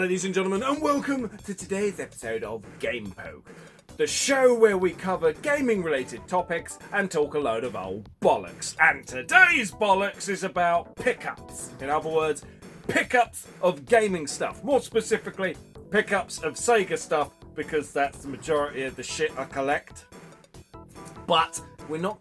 ladies and gentlemen, and welcome to today's episode of Game Poke, the show where we cover gaming-related topics and talk a load of old bollocks. And today's bollocks is about pickups. In other words, pickups of gaming stuff. More specifically, pickups of Sega stuff, because that's the majority of the shit I collect. But we're not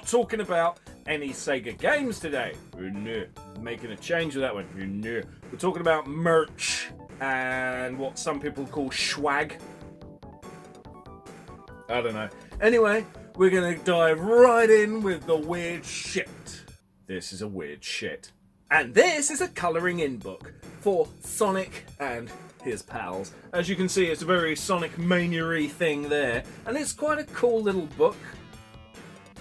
talking about any Sega games today. No. Making a change with that one. No. We're talking about merch and what some people call swag. I don't know. Anyway, we're going to dive right in with the weird shit. This is a weird shit. And this is a colouring in book for Sonic and his pals. As you can see, it's a very Sonic Mania-y thing there, and it's quite a cool little book.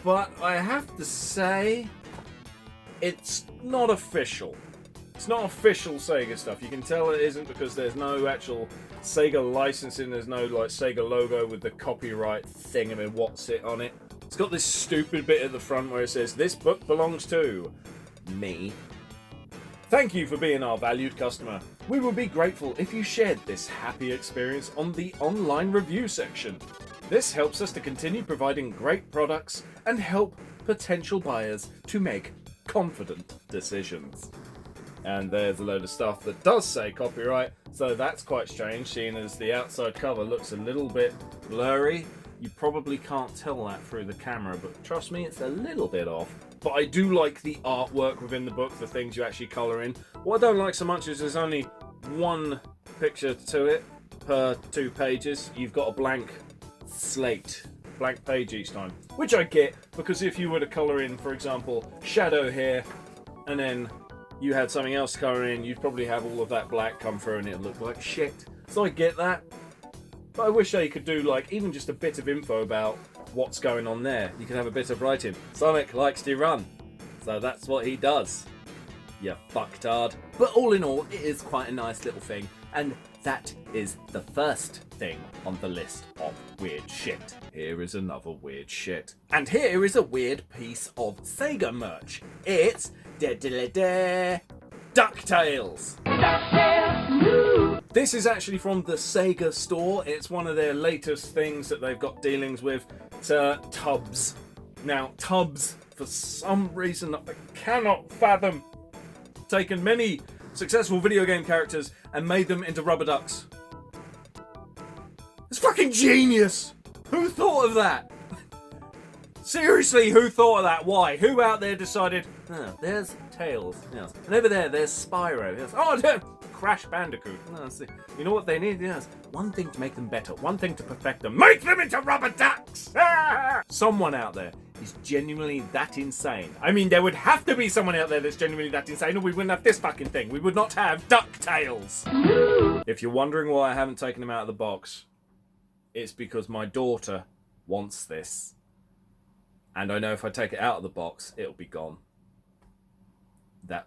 But I have to say, it's not official. It's not official Sega stuff. You can tell it isn't because there's no actual Sega licensing. There's no like Sega logo with the copyright thing and what's it on it. It's got this stupid bit at the front where it says, "This book belongs to me. Thank you for being our valued customer. We would be grateful if you shared this happy experience on the online review section. This helps us to continue providing great products and help potential buyers to make confident decisions." And there's a load of stuff that does say copyright, so that's quite strange, seeing as the outside cover looks a little bit blurry. You probably can't tell that through the camera, but trust me, it's a little bit off. But I do like the artwork within the book, the things you actually colour in. What I don't like so much is there's only one picture to it per 2 pages. You've got a blank slate, blank page each time. Which I get, because if you were to colour in, for example, shadow here, and then you had something else colour in, you'd probably have all of that black come through and it'd look like shit. So I get that. But I wish they could do like even just a bit of info about what's going on there. You can have a bit of writing. Sonic likes to run, so that's what he does. You fucktard. But all in all, it is quite a nice little thing, and that is the first thing on the list of weird shit. Here is another weird shit. And here is a weird piece of Sega merch. It's DuckTales. This is actually from the Sega store. It's one of their latest things that they've got dealings with. It's tubs. Now, tubs, for some reason I cannot fathom, taken many successful video game characters and made them into rubber ducks. It's fucking genius! Who thought of that? Seriously, who thought of that? Why? Who out there decided, oh, there's Tails, yes. And over there's Spyro, yes. Oh, Crash Bandicoot. No, see. You know what they need? Yes. One thing to make them better. One thing to perfect them. Make them into rubber ducks! Someone out there is genuinely that insane. I mean, there would have to be someone out there that's genuinely that insane, or we wouldn't have this fucking thing. We would not have DuckTales. If you're wondering why I haven't taken them out of the box, it's because my daughter wants this. And I know if I take it out of the box, it'll be gone.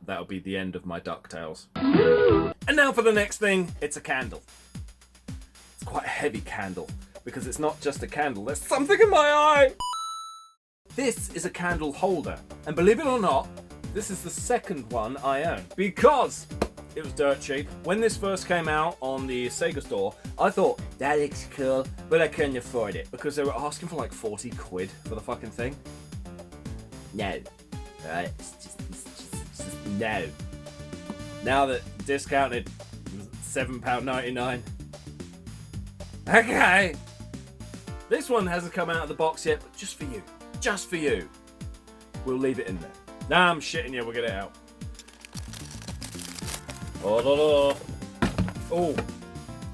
That'll be the end of my DuckTales. And now for the next thing, it's a candle. It's quite a heavy candle, because it's not just a candle, there's something in my eye! This is a candle holder, and believe it or not, this is the second one I own, because it was dirt cheap. When this first came out on the Sega store, I thought, that looks cool, but I couldn't afford it, because they were asking for like 40 quid for the fucking thing. No. Right? It's just no. Now that discounted, £7.99. Okay. This one hasn't come out of the box yet, but just for you. Just for you. We'll leave it in there. Nah, I'm shitting you, we'll get it out. Oh,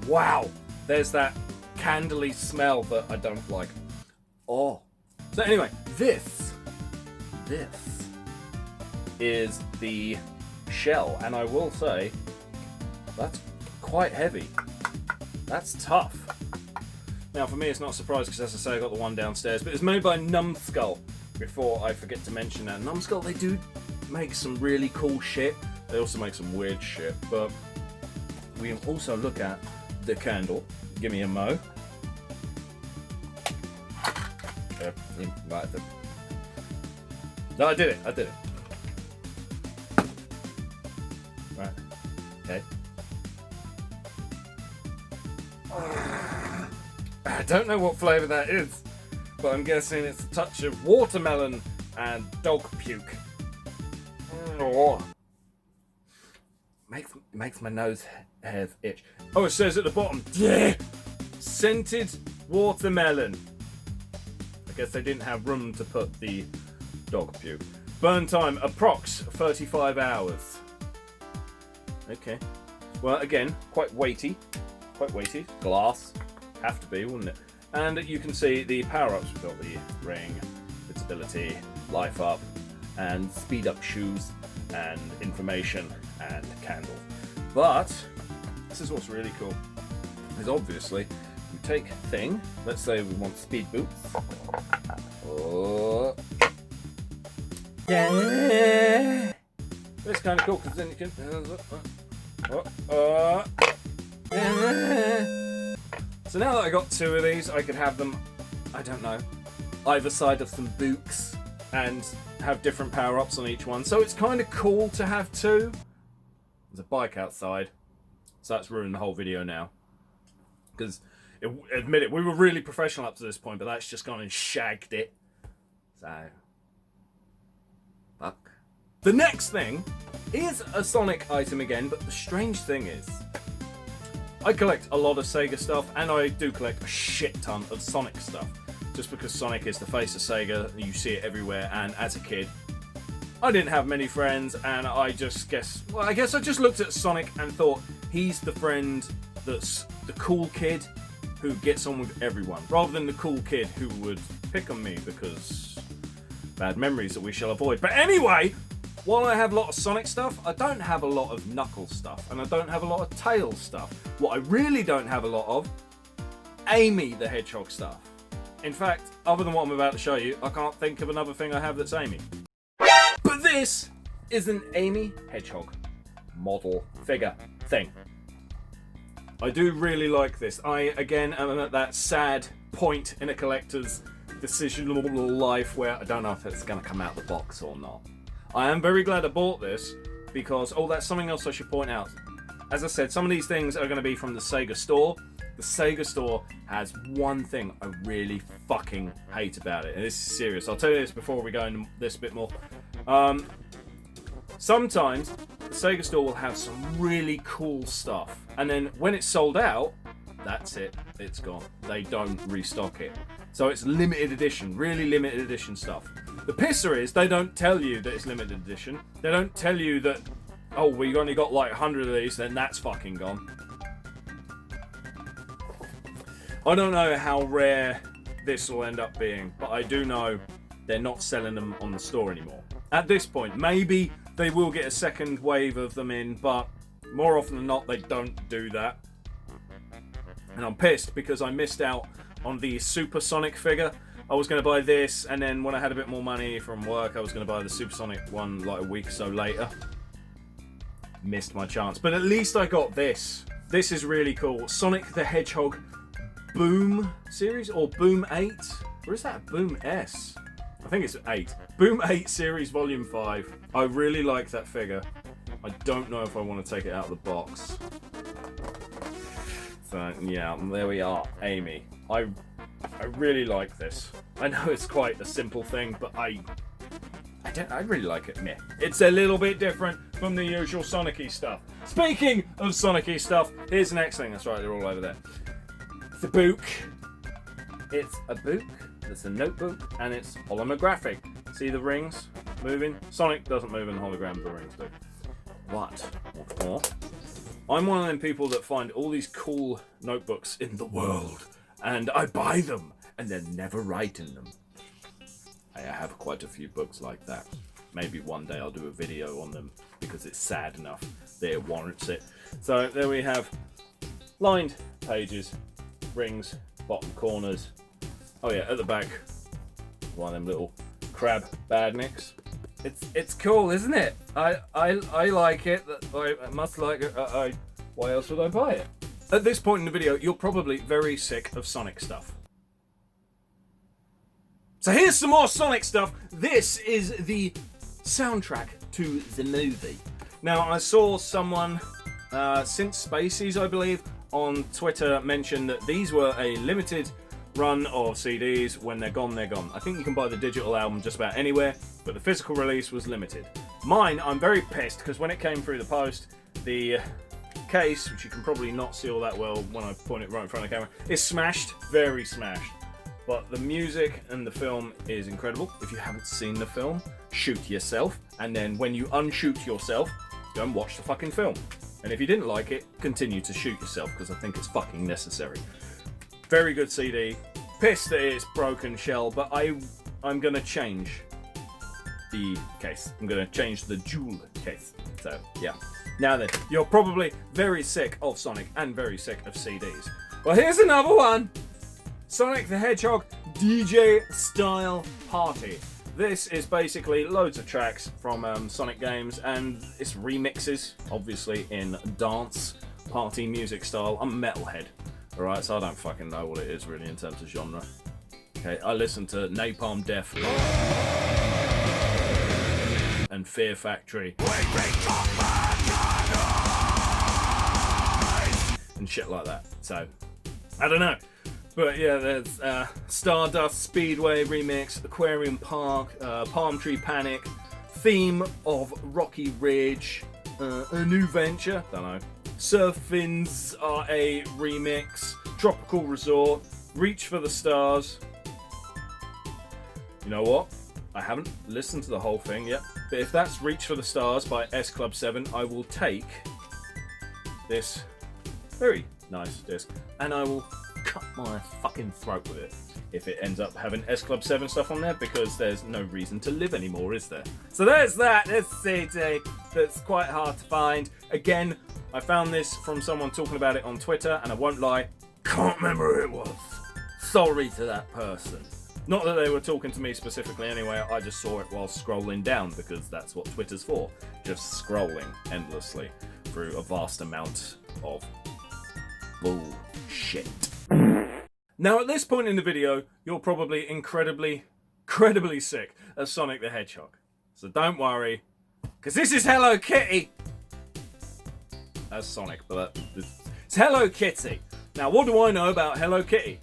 wow. There's that candly smell that I don't like. Oh. So anyway, this is the shell, and I will say that's quite heavy. That's tough. Now for me it's not surprising because, as I say, I got the one downstairs, but it's made by Numbskull. Before I forget to mention that, Numbskull, they do make some really cool shit. They also make some weird shit, but we also look at the candle. Give me a mo. No, I did it. Right. Okay. I don't know what flavour that is, but I'm guessing it's a touch of watermelon and dog puke. Oh. Makes my nose hairs itch. Oh, it says at the bottom, yeah, scented watermelon. I guess they didn't have room to put the dog puke. Burn time, approx 35 hours. Okay. Well, again, quite weighty. Quite weighty. Glass. Have to be, wouldn't it? And you can see the power-ups. We've got the ring, visibility, life up, and speed up shoes, and information, and candle. But this is what's really cool. Is obviously we take thing. Let's say we want speed boots. Oh. Yeah. It's kind of cool because then you can. So now that I got two of these, I could have them, I don't know, either side of some boots and have different power-ups on each one. So it's kind of cool to have two. There's a bike outside, so that's ruined the whole video now. Because, admit it, we were really professional up to this point, but that's just gone and shagged it. So, fuck. The next thing is a Sonic item again, but the strange thing is, I collect a lot of Sega stuff, and I do collect a shit ton of Sonic stuff. Just because Sonic is the face of Sega, you see it everywhere, and as a kid, I didn't have many friends, and I guess I just looked at Sonic and thought, he's the friend that's the cool kid who gets on with everyone, rather than the cool kid who would pick on me because bad memories that we shall avoid. But anyway, while I have a lot of Sonic stuff, I don't have a lot of Knuckles stuff, and I don't have a lot of Tails stuff. What I really don't have a lot of, Amy the Hedgehog stuff. In fact, other than what I'm about to show you, I can't think of another thing I have that's Amy. But this is an Amy Hedgehog model figure thing. I do really like this. I, again, am at that sad point in a collector's decisional life where I don't know if it's going to come out the box or not. I am very glad I bought this because, oh, that's something else I should point out. As I said, some of these things are going to be from the Sega store. The Sega store has one thing I really fucking hate about it, and this is serious. I'll tell you this before we go into this a bit more. Sometimes the Sega store will have some really cool stuff, and then when it's sold out, that's it, it's gone. They don't restock it. So it's limited edition, really limited edition stuff. The pisser is they don't tell you that it's limited edition. They don't tell you that, oh, we've only got like 100 of these, then that's fucking gone. I don't know how rare this will end up being, but I do know they're not selling them on the store anymore. At this point, maybe they will get a second wave of them in, but more often than not, they don't do that. And I'm pissed because I missed out on the Super Sonic figure. I was going to buy this, and then when I had a bit more money from work, I was going to buy the Super Sonic one like a week or so later. Missed my chance, but at least I got this. This is really cool. Sonic the Hedgehog Boom series, or Boom 8? Or is that Boom S? I think it's 8. Boom 8 series volume 5. I really like that figure. I don't know if I want to take it out of the box. So yeah, there we are, Amy. I really like this. I know it's quite a simple thing, but I really like it. Meh. It's a little bit different from the usual Sonic-y stuff. Speaking of Sonic-y stuff, here's the next thing. That's right, they're all over there. It's a book. It's a book. It's a notebook, and it's holographic. See the rings moving? Sonic doesn't move in holograms, the rings do. What's more? I'm one of them people that find all these cool notebooks in the world, and I buy them, and then never write in them. I have quite a few books like that. Maybe one day I'll do a video on them, because it's sad enough that it warrants it. So there we have lined pages, rings, bottom corners. Oh yeah, at the back, one of them little crab badniks. It's cool, isn't it? I like it. I must like it. Why else would I buy it? At this point in the video, you're probably very sick of Sonic stuff. So here's some more Sonic stuff. This is the soundtrack to the movie. Now, I saw someone since Spaceys, I believe, on Twitter mentioned that these were a limited run of CDs. When they're gone, they're gone. I think you can buy the digital album just about anywhere, but the physical release was limited. Mine, I'm very pissed because when it came through the post, the case, which you can probably not see all that well when I point it right in front of the camera, is smashed, very smashed. But the music and the film is incredible. If you haven't seen the film, shoot yourself, and then when you unshoot yourself, go and watch the fucking film. And if you didn't like it, continue to shoot yourself, because I think it's fucking necessary. Very good CD. Pissed that it's broken shell, but I'm gonna change the case. I'm gonna change the jewel case. So yeah. Now then, you're probably very sick of Sonic and very sick of CDs. Well, here's another one. Sonic the Hedgehog DJ Style Party. This is basically loads of tracks from Sonic games, and it's remixes, obviously in dance party music style. I'm a metalhead, alright, so I don't fucking know what it is really in terms of genre. Okay, I listen to Napalm Death and Fear Factory and shit like that. So, I don't know. But yeah, there's Stardust Speedway remix, Aquarium Park, Palm Tree Panic, Theme of Rocky Ridge, A New Venture, don't know, Surfins are a remix, Tropical Resort, Reach for the Stars. You know what? I haven't listened to the whole thing yet, but if that's Reach for the Stars by S Club 7, I will take this very nice disc and I will cut my fucking throat with it if it ends up having S Club 7 stuff on there, because there's no reason to live anymore, is there? So there's that. There's CD that's quite hard to find. Again, I found this from someone talking about it on Twitter, and I won't lie, can't remember who it was. Sorry to that person. Not that they were talking to me specifically anyway, I just saw it while scrolling down, because that's what Twitter's for. Just scrolling endlessly through a vast amount of bullshit. Now at this point in the video, you're probably incredibly sick of Sonic the Hedgehog. So don't worry, because this is Hello Kitty! That's Sonic, but it's Hello Kitty. Now what do I know about Hello Kitty?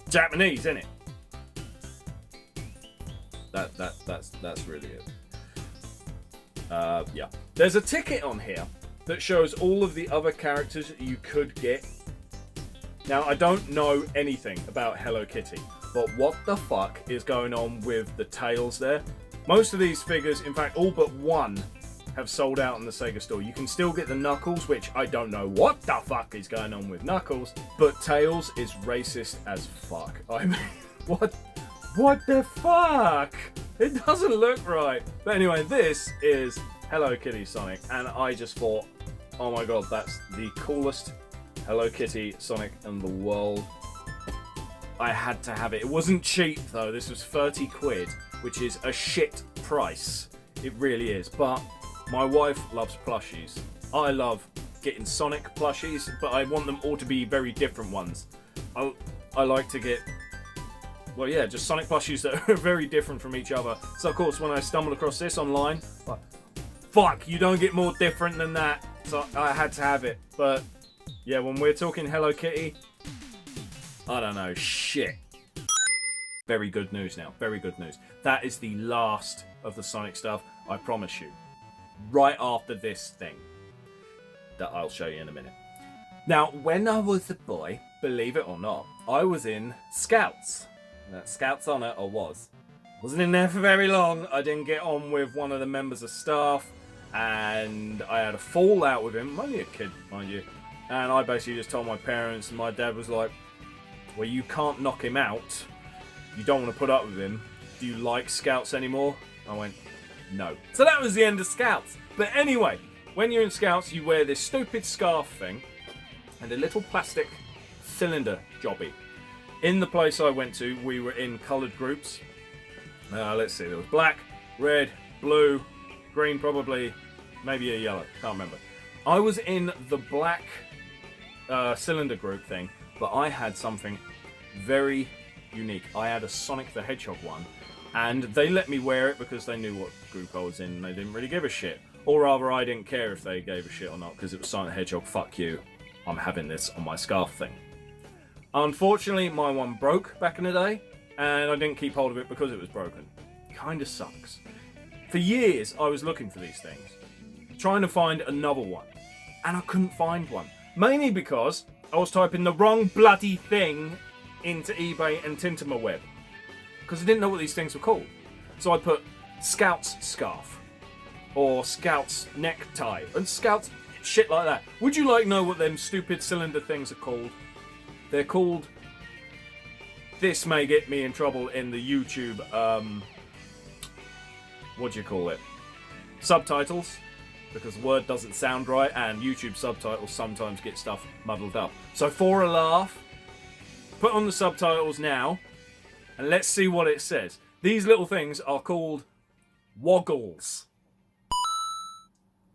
Japanese, isn't it? That's really it. Yeah. There's a ticket on here that shows all of the other characters you could get. Now, I don't know anything about Hello Kitty, but what the fuck is going on with the tails there? Most of these figures, in fact, all but one, have sold out in the Sega store. You can still get the Knuckles, which I don't know what the fuck is going on with Knuckles, but Tails is racist as fuck. I mean, what the fuck? It doesn't look right. But anyway, this is Hello Kitty Sonic, and I just thought, oh my god, that's the coolest Hello Kitty Sonic in the world. I had to have it. It wasn't cheap though. This was 30 quid, which is a shit price. It really is. But my wife loves plushies. I love getting Sonic plushies, but I want them all to be very different ones. I like to get, well, yeah, just Sonic plushies that are very different from each other. So of course, when I stumbled across this online, like, fuck, you don't get more different than that. So I had to have it. But yeah, when we're talking Hello Kitty, I don't know, shit. Very good news now, very good news. That is the last of the Sonic stuff, I promise you. Right after this thing that I'll show you in a minute. Now, when I was a boy, believe it or not, I was in Scouts. Scouts Honor, or was. Wasn't in there for very long. I didn't get on with one of the members of staff, and I had a fallout with him. I'm only a kid, mind you. And I basically just told my parents, and my dad was like, well, you can't knock him out. You don't want to put up with him. Do you like Scouts anymore? I went, no. So that was the end of Scouts. But anyway, when you're in Scouts, you wear this stupid scarf thing and a little plastic cylinder jobby. In the place I went to, we were in coloured groups. Let's see, there was black, red, blue, green probably, maybe a yellow, can't remember. I was in the black cylinder group thing, but I had something very unique. I had a Sonic the Hedgehog one, and they let me wear it because they knew what group I was in and they didn't really give a shit. Or rather, I didn't care if they gave a shit or not, because it was Sonic the Hedgehog, fuck you, I'm having this on my scarf thing. Unfortunately, my one broke back in the day, and I didn't keep hold of it because it was broken. Kinda sucks. For years, I was looking for these things, trying to find another one, and I couldn't find one. Mainly because I was typing the wrong bloody thing into eBay and Tintamaweb, because I didn't know what these things were called. So I put Scout's scarf, or Scout's necktie, and Scout's shit like that. Would you like to know what them stupid cylinder things are called? They're called... This may get me in trouble in the YouTube, what do you call it? Subtitles, because the word doesn't sound right, and YouTube subtitles sometimes get stuff muddled up. So for a laugh, put on the subtitles now, and let's see what it says. These little things are called woggles.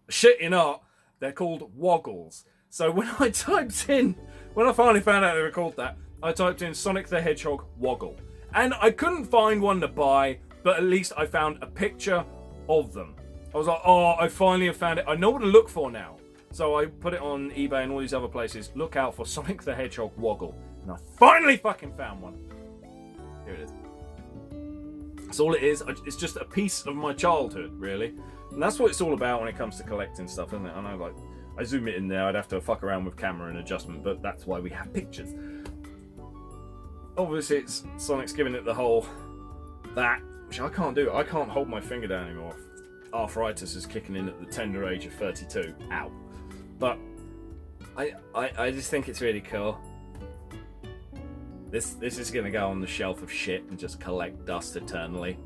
Shit you not, they're called woggles. So when I finally found out they were called that, I typed in Sonic the Hedgehog woggle. And I couldn't find one to buy, but at least I found a picture of them. I was like, oh, I finally have found it. I know what to look for now. So I put it on eBay and all these other places. Look out for Sonic the Hedgehog woggle. And I finally fucking found one. Here it is. That's all it is. It's just a piece of my childhood, really. And that's what it's all about when it comes to collecting stuff, isn't it? I know, like, I zoom it in there, I'd have to fuck around with camera and adjustment, but that's why we have pictures. Obviously, Sonic's giving it the whole that, which I can't do. I can't hold my finger down anymore. Arthritis is kicking in at the tender age of 32. Ow. But I just think it's really cool. This is going to go on the shelf of shit and just collect dust eternally.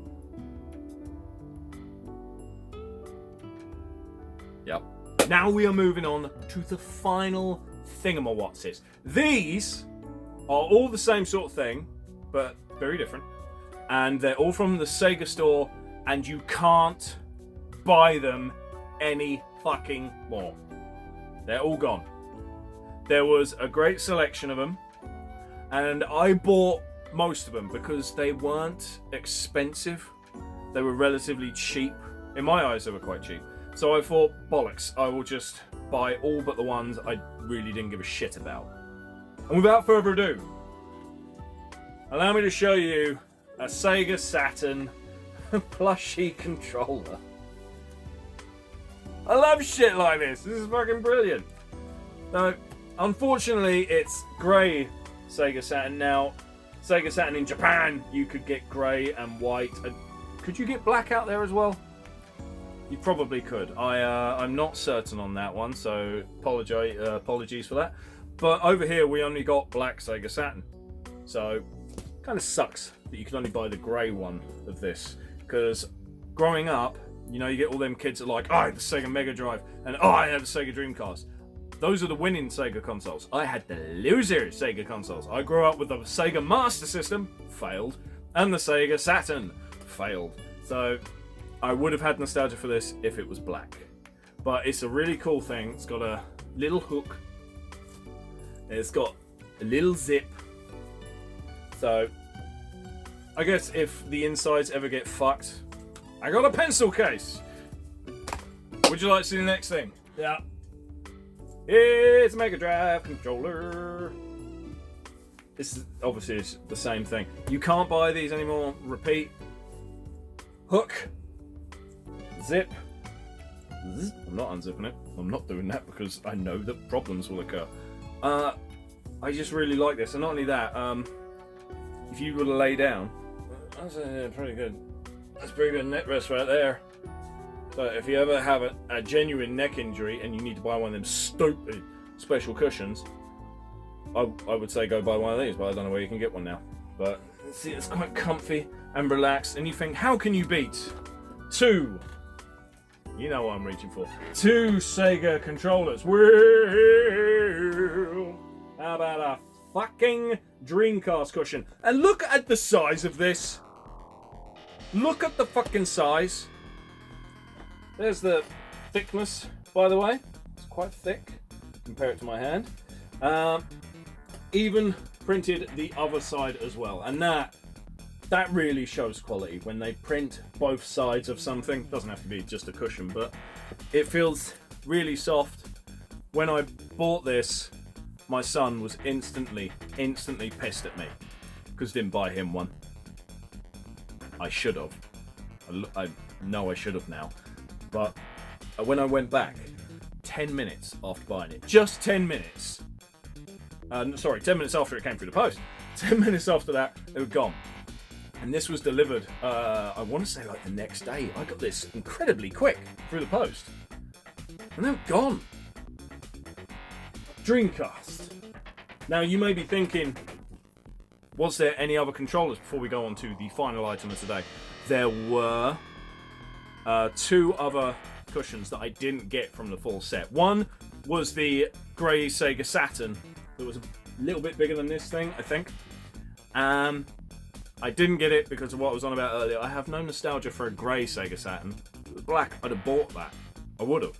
Yep. Now we are moving on to the final thingamawatses. These are all the same sort of thing, but very different. And they're all from the Sega store, and you can't buy them any fucking more. They're all gone. There was a great selection of them, and I bought most of them because they weren't expensive. They were relatively cheap. In my eyes, they were quite cheap. So I thought, bollocks, I will just buy all but the ones I really didn't give a shit about. And without further ado, allow me to show you a Sega Saturn plushie controller. I love shit like this. This is fucking brilliant. Now, unfortunately, it's grey Sega Saturn. Now, Sega Saturn in Japan, you could get grey and white. Could you get black out there as well? You probably could. I'm not certain on that one, so apologies for that. But over here, we only got black Sega Saturn. So, kind of sucks that you can only buy the grey one of this. Because growing up, you know, you get all them kids that are like, oh, I had the Sega Mega Drive, and oh, I had the Sega Dreamcast. Those are the winning Sega consoles. I had the loser Sega consoles. I grew up with the Sega Master System, failed, and the Sega Saturn, failed. So, I would have had nostalgia for this if it was black. But it's a really cool thing. It's got a little hook. It's got a little zip. So, I guess if the insides ever get fucked, I got a pencil case. Would you like to see the next thing? Yeah. It's a Mega Drive controller. This is obviously the same thing. You can't buy these anymore. Repeat. Hook. Zip. I'm not unzipping it. I'm not doing that because I know that problems will occur. I just really like this, and not only that, if you were to lay down, that's pretty good. That's pretty good neck rest right there. So if you ever have a genuine neck injury and you need to buy one of them stupid special cushions, I would say go buy one of these, but I don't know where you can get one now. But see, it's quite comfy and relaxed, and you think, how can you beat two? You know what I'm reaching for. Two Sega controllers. Well, how about a fucking Dreamcast cushion? And look at the size of this. Look at the fucking size. There's the thickness, by the way. It's quite thick. Compare it to my hand. Even printed the other side as well. And that that really shows quality when they print both sides of something. Doesn't have to be just a cushion, but it feels really soft. When I bought this, my son was instantly pissed at me because I didn't buy him one. I should have. I know I should have now. But when I went back, 10 minutes after buying it, just 10 minutes. 10 minutes after it came through the post. 10 minutes after that, it was gone. And this was delivered, I want to say like the next day. I got this incredibly quick through the post. And they're gone. Dreamcast. Now you may be thinking, was there any other controllers before we go on to the final item of today? There were 2 other cushions that I didn't get from the full set. One was the grey Sega Saturn that was a little bit bigger than this thing, I think. I didn't get it because of what I was on about earlier. I have no nostalgia for a grey Sega Saturn. If it was black, I'd have bought that. I would have.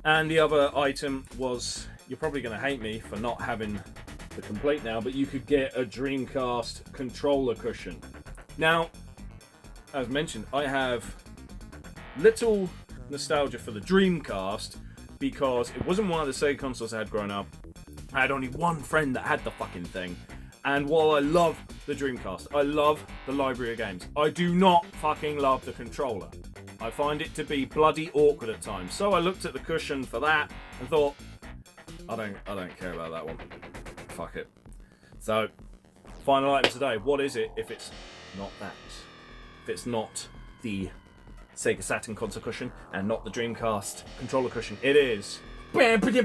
And the other item was, you're probably going to hate me for not having the complete now, but you could get a Dreamcast controller cushion. Now, as mentioned, I have little nostalgia for the Dreamcast because it wasn't one of the Sega consoles I had growing up. I had only one friend that had the fucking thing. And while I love the Dreamcast, I love the library of games, I do not fucking love the controller. I find it to be bloody awkward at times. So I looked at the cushion for that and thought, I don't care about that one. Fuck it. So, final item today. What is it if it's not that? If it's not the Sega Saturn console cushion and not the Dreamcast controller cushion, it is Mega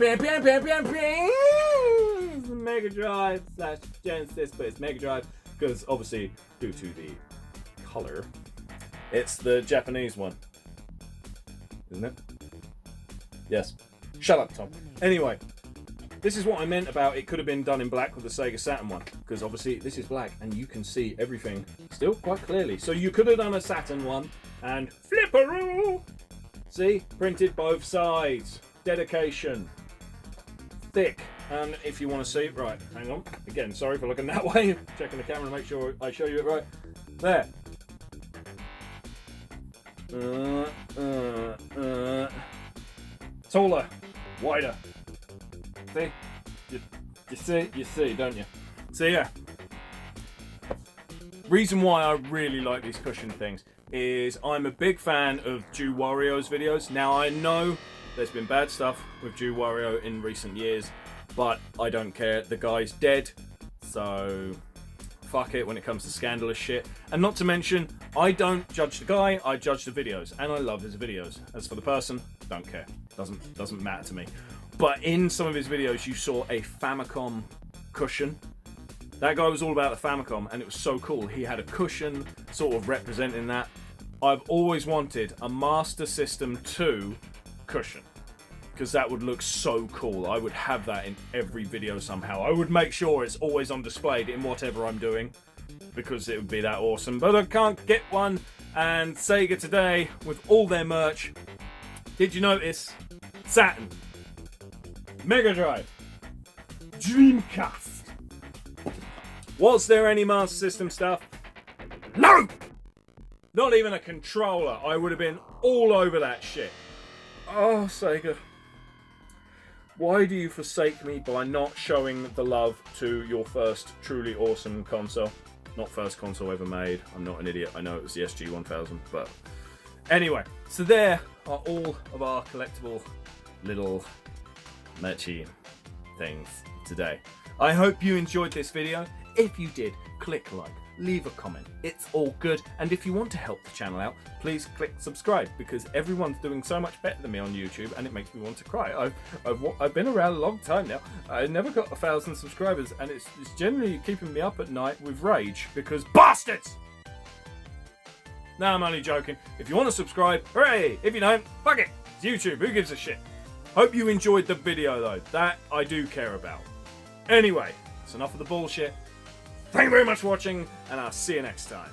Drive / Genesis, but it's Mega Drive because obviously due to the color, it's the Japanese one, isn't it? Yes. Shut up, Tom. Anyway, this is what I meant about it could have been done in black with the Sega Saturn one, because obviously this is black and you can see everything still quite clearly. So you could have done a Saturn one and flipperoo. See, printed both sides. Dedication. Thick. And if you want to see, right, hang on. Again, sorry for looking that way. Checking the camera to make sure I show you it right. There. Taller. Wider. See? You see, don't you? So yeah. Reason why I really like these cushion things is I'm a big fan of Jew Wario's videos. Now I know there's been bad stuff with Jew Wario in recent years, but I don't care. The guy's dead, so fuck it when it comes to scandalous shit. And not to mention, I don't judge the guy, I judge the videos, and I love his videos. As for the person, don't care. Doesn't matter to me. But in some of his videos, you saw a Famicom cushion. That guy was all about the Famicom, and it was so cool. He had a cushion sort of representing that. I've always wanted a Master System 2 cushion, because that would look so cool. I would have that in every video somehow. I would make sure it's always on display in whatever I'm doing, because it would be that awesome. But I can't get one, and Sega today, with all their merch, did you notice? Saturn, Mega Drive, Dreamcast. Was there any Master System stuff? No! Not even a controller. I would have been all over that shit. Oh, Sega. Why do you forsake me by not showing the love to your first truly awesome console? Not first console ever made. I'm not an idiot. I know it was the SG-1000, but... Anyway, so there are all of our collectible little merchy things today. I hope you enjoyed this video. If you did, click like, leave a comment. It's all good. And if you want to help the channel out, please click subscribe, because everyone's doing so much better than me on YouTube, and it makes me want to cry. I've been around a long time now. I never got 1,000 subscribers, and it's generally keeping me up at night with rage, because bastards! No, I'm only joking. If you want to subscribe, hooray! If you don't, fuck it. It's YouTube. Who gives a shit? Hope you enjoyed the video, though. That I do care about. Anyway, it's enough of the bullshit. Thank you very much for watching, and I'll see you next time.